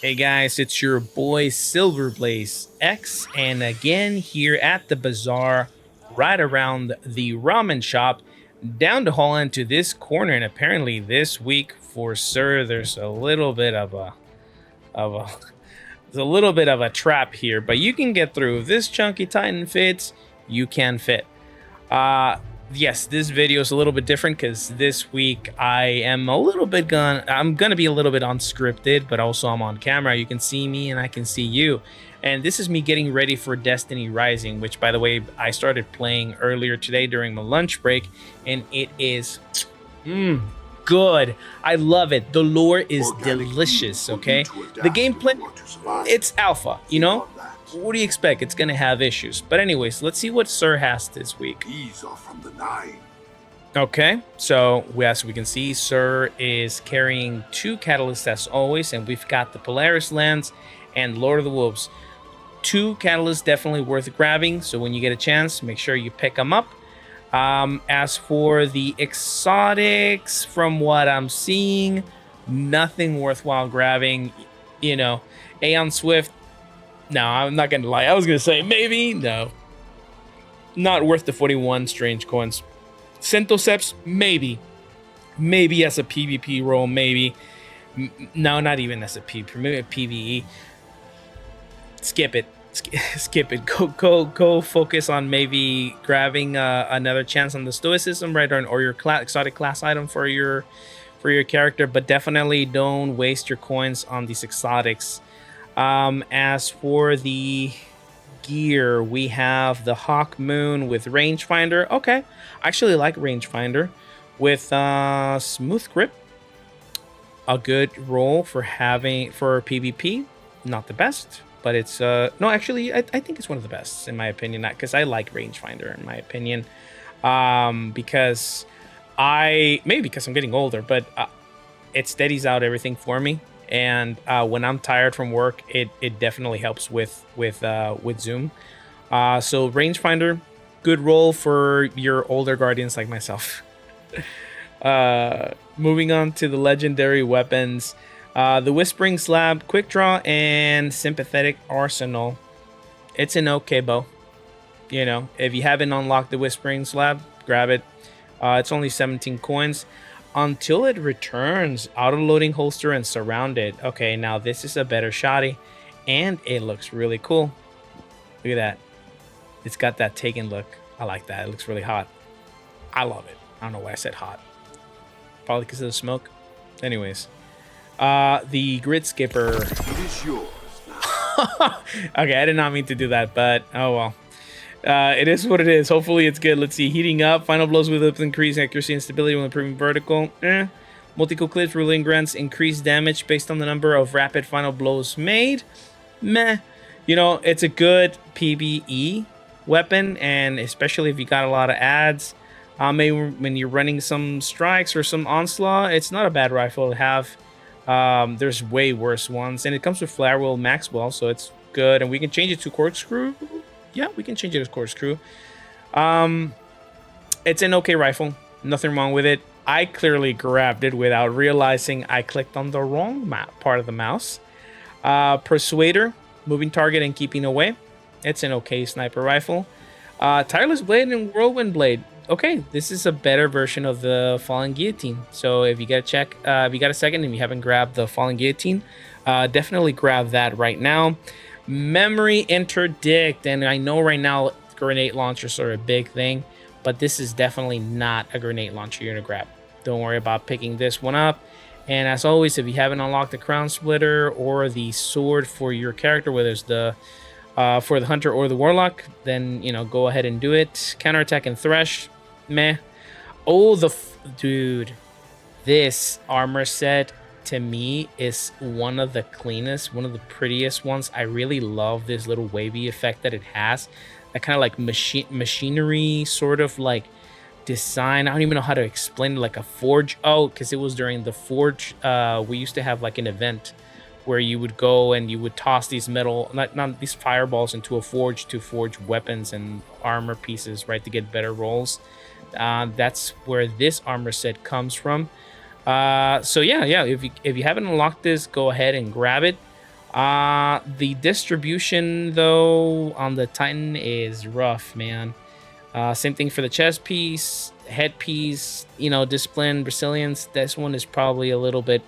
Hey guys, it's your boy Silverblaze X, and again here at the bazaar, right around the ramen shop, down the hall into this corner. And apparently, this week for sure, there's a little bit of a there's a little bit of a trap here, but you can get through. If this chunky Titan fits, you can fit. Uh yes, this video is a little bit different because this week I'm gonna be a little bit unscripted, but also I'm on camera. You can see me and I can see you. And this is me getting ready for Destiny Rising, which by the way, I started playing earlier today during my lunch break, and it is good. I love it. The lore is delicious, okay? The gameplay, it's alpha, you know? What do you expect? It's gonna have issues. But anyways, let's see what Sir has this week. These are from the Nine. Okay, so as we can see, Sir is carrying 2 catalysts as always, and we've got the Polaris Lens and Lord of the Wolves. 2 catalysts definitely worth grabbing, so when you get a chance, make sure you pick them up. As for the exotics, from what I'm seeing, nothing worthwhile grabbing. You know, Aeon Swift, no, I'm not gonna lie. I was gonna say maybe, no. Not worth the 41 strange coins. Centoceps, maybe. Maybe as a PvP role, maybe. No, not even as a maybe a PvE. Skip it. Skip it. Go focus on maybe grabbing another chance on the stoicism, right? Or your exotic class item for your character, but definitely don't waste your coins on these exotics. As for the gear, we have the Hawk Moon with rangefinder. Okay, I actually like rangefinder with smooth grip. A good role for PvP. Not the best, but it's no, actually I think it's one of the best in my opinion, because I like rangefinder in my opinion, because because I'm getting older, but it steadies out everything for me. And when I'm tired from work, it definitely helps with Zoom. So rangefinder, good role for your older guardians like myself. Moving on to the legendary weapons, the Whispering Slab, Quick Draw, and Sympathetic Arsenal. It's an okay bow. You know, if you haven't unlocked the Whispering Slab, grab it. It's only 17 coins. Until it returns, auto-loading holster and surrounded. Okay, now this is a better shotty, and it looks really cool. Look at that. It's got that Taken look. I like that. It looks really hot. I love it. I don't know why I said hot. Probably because of the smoke. Anyways, the Grid Skipper. It is yours now. Okay, I did not mean to do that, but oh well. It is what it is. Hopefully it's good. Let's see. Heating up. Final blows with increased accuracy and stability when improving vertical. Multiple clips. Ruling grants increased damage based on the number of rapid final blows made. Meh. You know, it's a good PvE weapon, and especially if you got a lot of ads. Maybe when you're running some strikes or some onslaught, it's not a bad rifle to have. There's way worse ones, and it comes with Flare Wheel Maxwell, so it's good. And we can change it to Corkscrew. Yeah, we can change it as Corkscrew. It's an okay rifle. Nothing wrong with it. I clearly grabbed it without realizing I clicked on the wrong part of the mouse. Persuader, moving target and keeping away. It's an okay sniper rifle. Tireless Blade and Whirlwind Blade. Okay, this is a better version of the Fallen Guillotine. So if you got a second and you haven't grabbed the Fallen Guillotine, definitely grab that right now. Memory Interdict, and I know right now grenade launchers are a big thing, but this is definitely not a grenade launcher you're gonna grab. Don't worry about picking this one up. And as always, if you haven't unlocked the Crown Splitter or the sword for your character, whether it's the for the Hunter or the Warlock, then go ahead and do it. Counterattack and Thresh, meh. Oh, dude, this armor set to me is one of the cleanest, one of the prettiest ones. I really love this little wavy effect that it has. That kind of like machinery sort of like design. I don't even know how to explain it, like a forge. Oh, because it was during the forge. We used to have like an event where you would go and you would toss these not these fireballs into a forge to forge weapons and armor pieces, right, to get better rolls. That's where this armor set comes from. So yeah, if you haven't unlocked this, go ahead and grab it. The distribution though on the Titan is rough, man. Same thing for the chest piece, head piece, you know, discipline, resilience. This one is probably a little bit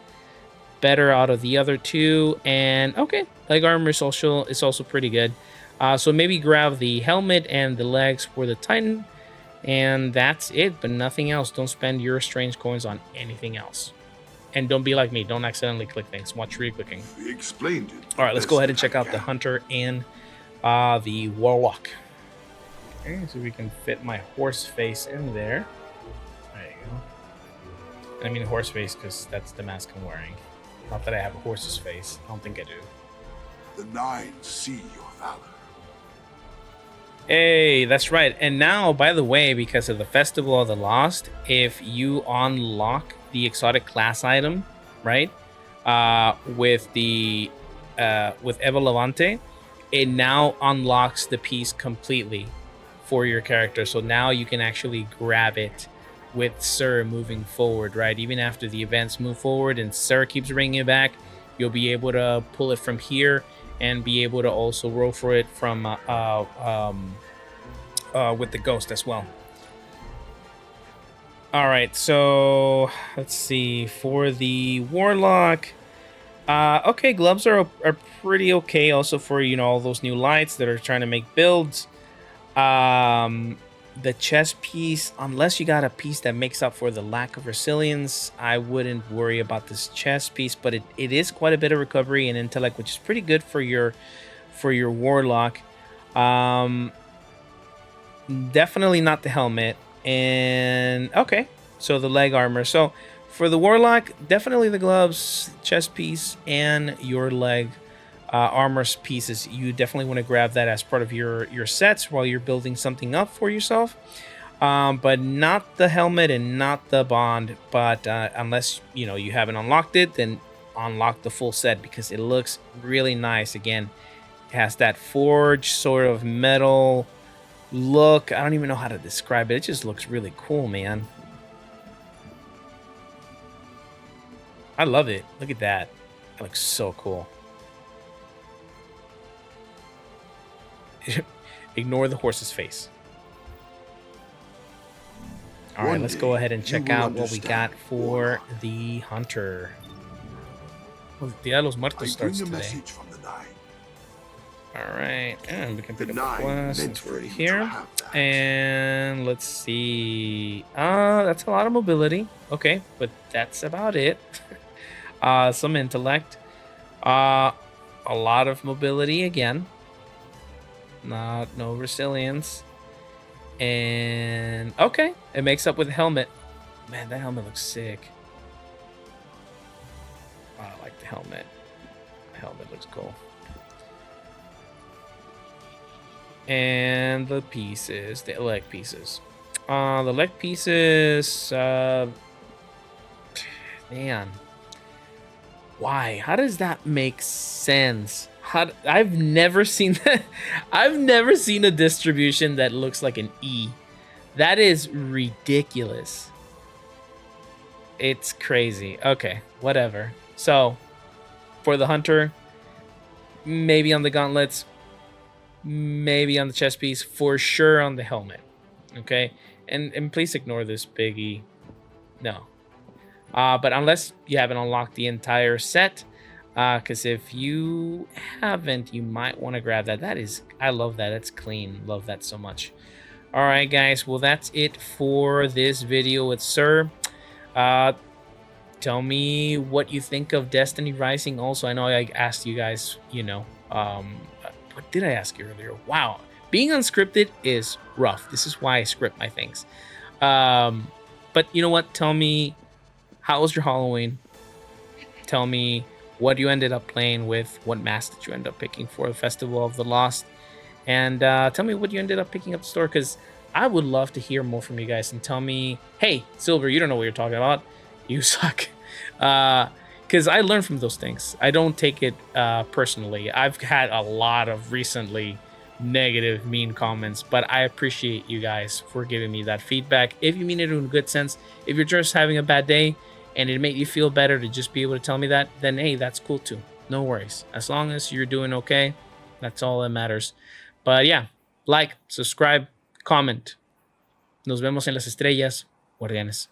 better out of the other two. And okay, leg armor is also pretty good. So maybe grab the helmet and the legs for the Titan, and that's it, but nothing else. Don't spend your strange coins on anything else. And don't be like me. Don't accidentally click things. Watch where you're clicking. We explained it. All right, let's go ahead and check out the Hunter and the Warlock. Okay, so we can fit my horse face in there. There you go. I mean horse face because that's the mask I'm wearing. Not that I have a horse's face. I don't think I do. The Nine see your valor. Hey, that's right. And now, by the way, because of the Festival of the Lost, if you unlock the exotic class item, right, with the with Eva Levante, it now unlocks the piece completely for your character. So now you can actually grab it with Sir moving forward, right? Even after the events move forward and Sir keeps bringing it back, you'll be able to pull it from here and be able to also roll for it from with the ghost as well. All right, so let's see for the Warlock. Okay, gloves are pretty okay. Also for, you know, all those new lights that are trying to make builds. The chest piece, unless you got a piece that makes up for the lack of resilience, I wouldn't worry about this chest piece, but it is quite a bit of recovery and intellect, which is pretty good for your Warlock. Definitely not the helmet. And okay, so the leg armor. So for the Warlock, definitely the gloves, chest piece, and your leg armor pieces. You definitely want to grab that as part of your sets while you're building something up for yourself. But not the helmet and not the bond. But unless you know you haven't unlocked it, then unlock the full set because it looks really nice. Again, it has that forged sort of metal look. I don't even know how to describe it. It just looks really cool, man. I love it. Look at that. That looks so cool. Ignore the horse's face. All right, let's go ahead and check out what we got for the Hunter. Well, Dia de los Muertos starts today. Message from the Nine. All right, and we can pick The up a Nine quest meant since we're for you to here. have that. And let's see. That's a lot of mobility. Okay, but that's about it. Some intellect. A lot of mobility again. No resilience. And okay, it makes up with the helmet. Man, that helmet looks sick. I like the helmet. The helmet looks cool. And the pieces, the leg pieces. The leg pieces, man. Why? How does that make sense? I've never seen that. I've never seen a distribution that looks like an E. That is ridiculous. It's crazy. Okay, whatever. So, for the Hunter, maybe on the gauntlets, maybe on the chest piece, for sure on the helmet. Okay, and please ignore this big E. No. But unless you haven't unlocked the entire set, because if you haven't, you might want to grab that. I love that. That's clean. Love that so much. All right, guys. Well, that's it for this video with Sir. Tell me what you think of Destiny Rising. Also, I know I asked you guys, you know, what did I ask you earlier? Wow. Being unscripted is rough. This is why I script my things. But you know what? Tell me, how was your Halloween? Tell me what you ended up playing with, what mask did you end up picking for the Festival of the Lost, and tell me what you ended up picking up the store, because I would love to hear more from you guys, and tell me, hey, Silver, you don't know what you're talking about. You suck. Because I learn from those things. I don't take it personally. I've had a lot of recently negative, mean comments, but I appreciate you guys for giving me that feedback. If you mean it in a good sense, if you're just having a bad day, and it made you feel better to just be able to tell me that, then hey, that's cool too. No worries. As long as you're doing okay, that's all that matters. But yeah, like, subscribe, comment. Nos vemos en las estrellas, guardianes.